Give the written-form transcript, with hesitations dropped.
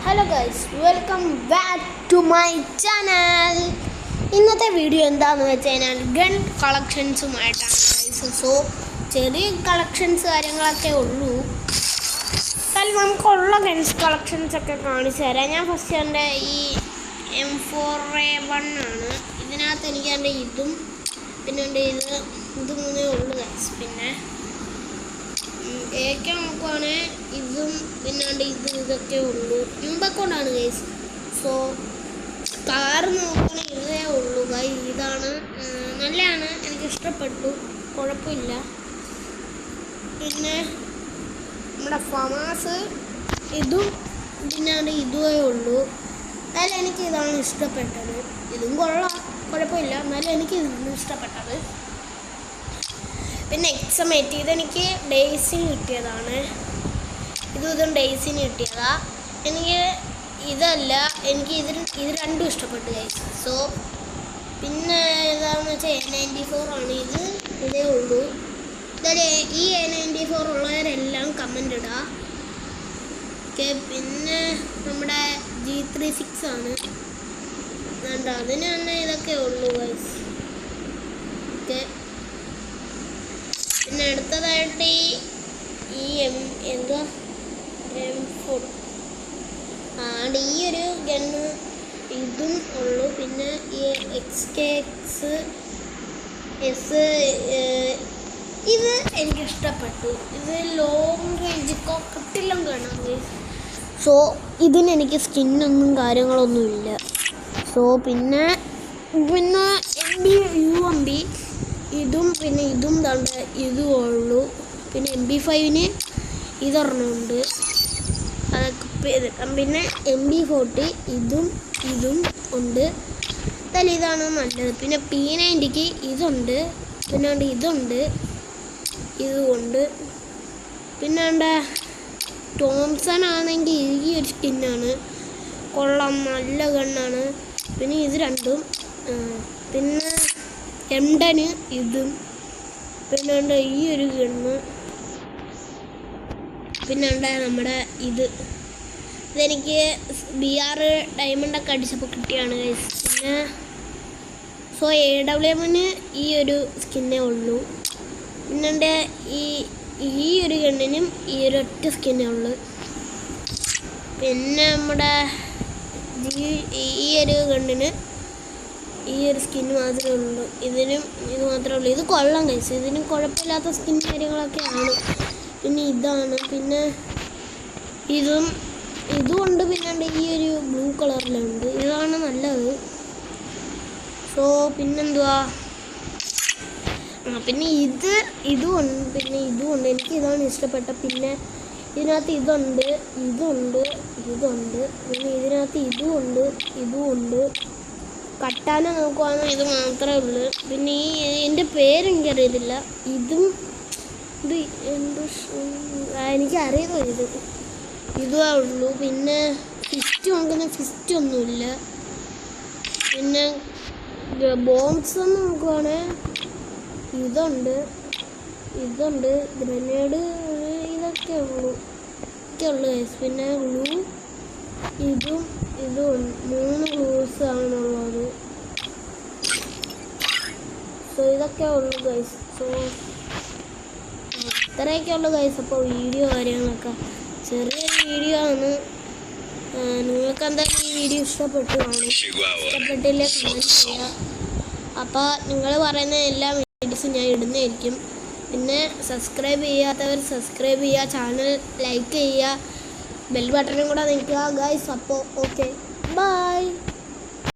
Hello guys, welcome back to my channel. ഇന്നത്തെ video എന്താണെന്ന് വെച്ച് കഴിഞ്ഞാൽ ഗൺ കളക്ഷൻസുമായിട്ടാണ് ഗൈസ്. സോ ചെറിയ കളക്ഷൻസ് കാര്യങ്ങളൊക്കെ ഉള്ളൂ. എന്നാലും നമുക്കുള്ള ഗൺസ് കളക്ഷൻസൊക്കെ കാണിച്ചു തരാം. ഞാൻ ഫസ്റ്റ് എൻ്റെ ഈ M4A1 ആണ്. ഇതിനകത്ത് എനിക്ക് എൻ്റെ ഇതും പിന്നെ എൻ്റെ ഇത് മൂന്നേ ഉള്ളൂ ഗൈസ്. പിന്നെ ഏക്കെ നോക്കുവാണെങ്കിൽ ഇതും പിന്നാണ്ട് ഇതൊക്കെ ഉള്ളൂ. ഇമ്പക്കൊണ്ടാണ് ഗൈസ്. സോ കാർ നോക്കുകയാണെങ്കിൽ ഇതേ ഉള്ളൂ ഗൈസ്. ഇതാണ് നല്ലതാണ്, എനിക്കിഷ്ടപ്പെട്ടു, കുഴപ്പമില്ല. പിന്നെ നമ്മുടെ ഫമാസ് ഇതും പിന്നാണ്ട് ഇതുവേ ഉള്ളൂ. എന്നാലും എനിക്ക് ഇതാണ് ഇഷ്ടപ്പെട്ടത്. ഇതും കൊള്ളാം, കുഴപ്പമില്ല, എന്നാലും എനിക്ക് ഇതാണ് ഇഷ്ടപ്പെട്ടത്. പിന്നെ എക്സമേറ്റ് ഇതെനിക്ക് ഡേയ്സിന് കിട്ടിയതാണ്. ഇതും ഡേയ്സിന് കിട്ടിയതാ. എനിക്ക് ഇതല്ല, എനിക്ക് ഇത് രണ്ടും ഇഷ്ടപ്പെട്ടു ഗൈസ്. സോ പിന്നെ ഏതാണെന്ന് വെച്ചാൽ A94 ആണ്. ഇതേ ഉള്ളൂ. ഈ A94 ഉള്ളവരെല്ലാം കമൻ്റ് ഇടുക. ഓക്കെ. പിന്നെ നമ്മുടെ G36 ആണ്. അതിന് തന്നെ ഇതൊക്കെ ഉള്ളൂ ഗൈസ്. ഓക്കെ. പിന്നെ അടുത്തതായിട്ട് ഈ M4 ഈ ഒരു ഗണ്ണ് ഇതും ഉള്ളൂ. പിന്നെ ഈ XKX ഇത് എനിക്കിഷ്ടപ്പെട്ടു. ഇത് ലോങ് റേഞ്ച് കിട്ടില്ല ഗണ്ണാണ്. സോ ഇതിനെനിക്ക് സ്കിന്നൊന്നും കാര്യങ്ങളൊന്നുമില്ല. സോ പിന്നെ UMP ഇതും പിന്നെ ഇതും തണ്ട് ഇതും ഉള്ളൂ. പിന്നെ MP5 ഇതൊരെണ്ണമുണ്ട്, അതൊക്കെ. പിന്നെ MP40 ഇതും ഉണ്ട്. എന്തായാലും ഇതാണ് നല്ലത്. പിന്നെ P90 ഇതുണ്ട്, പിന്നെ ഇതുണ്ട്, ഇതുമുണ്ട്. പിന്നെ തോംസൺ ആണെങ്കിൽ ഈ ഒരു സ്കിന്നാണ്, കൊള്ളാം, നല്ല ഗണ്ണാണ്. പിന്നെ ഇത് രണ്ടും. പിന്നെ M10 ഇതും, പിന്നെ ഈ ഒരു ഗണ്ണ്, പിന്നെ നമ്മുടെ ഇതെനിക്ക് BR ഡയമണ്ടൊക്കെ അടിച്ചപ്പോൾ കിട്ടിയാണ് ഗൈസ്. പിന്നെ സോ AWM ഈ ഒരു സ്കിന്നേ ഉള്ളൂ. പിന്നെ ഈ ഒരു ഗണ്ണിനും ഈ ഒരു ഒറ്റ സ്കിന്നേ ഉള്ളൂ. പിന്നെ നമ്മുടെ ഈ ഒരു ഗണ്ണിന് ഈ ഒരു സ്കിൻ മാത്രമേ ഉള്ളൂ. ഇതിനും ഇത് മാത്രമേ ഉള്ളൂ. ഇത് കൊള്ളാം ഗൈസ്, ഇതിനും കുഴപ്പമില്ലാത്ത സ്കിൻ കാര്യങ്ങളൊക്കെയാണ്. പിന്നെ ഇതാണ്, പിന്നെ ഇതുമുണ്ട്. പിന്നെ ഈ ഒരു ബ്ലൂ കളറിലുണ്ട്, ഇതാണ് നല്ലത്. സോ പിന്നെന്തുവാ, പിന്നെ ഇതുമുണ്ട്, പിന്നെ ഇതുമുണ്ട്. എനിക്ക് ഇതാണ് ഇഷ്ടപ്പെട്ട. പിന്നെ ഇതിനകത്ത് ഇതുണ്ട്. പിന്നെ ഇതിനകത്ത് ഇതുമുണ്ട്. കട്ടാന നോക്കുവാണെങ്കിൽ ഇത് മാത്രമേ ഉള്ളൂ. പിന്നെ എൻ്റെ പേരെനിക്കറിയത്തില്ല. ഇത് എനിക്കറിയത്തില്ല. ഇതുവേ ഉള്ളൂ. പിന്നെ ഫിസ്റ്റ് നോക്കുന്ന ഫിസ്റ്റൊന്നുമില്ല. പിന്നെ ബോംബ്സ് ഒന്ന് നോക്കുവാണെങ്കിൽ ഇതുണ്ട്, ഗ്രനേഡ് ഇതൊക്കെ ഉള്ളൂ ഗൈസ്. പിന്നെ ഗ്ലൂ ഇതും 3 ഗ്ലൂസ് ആണുള്ളത്. സോ ഇതൊക്കെ ഉള്ളു ഗൈസ്. സോ ഇത്രയൊക്കെ ഉള്ളു ഗൈസ്. അപ്പോൾ വീഡിയോ കാര്യങ്ങളൊക്കെ ചെറിയൊരു വീഡിയോ ആണ്. നിങ്ങൾക്ക് എന്തായാലും ഈ വീഡിയോ ഇഷ്ടപ്പെട്ടു കാണും. ഇഷ്ടപ്പെട്ടില്ലേ കമൻറ്റ് ചെയ്യുക. അപ്പോൾ നിങ്ങൾ പറയുന്ന എല്ലാ വീഡിയോസും ഞാൻ ഇടുന്നതായിരിക്കും. പിന്നെ സബ്സ്ക്രൈബ് ചെയ്യാത്തവർ സബ്സ്ക്രൈബ് ചെയ്യുക, ചാനൽ ലൈക്ക് ചെയ്യുക, ബെൽ ബട്ടണും കൂടെ നിൽക്കുക ഗൈസ്. അപ്പോൾ ഓക്കെ, ബൈ.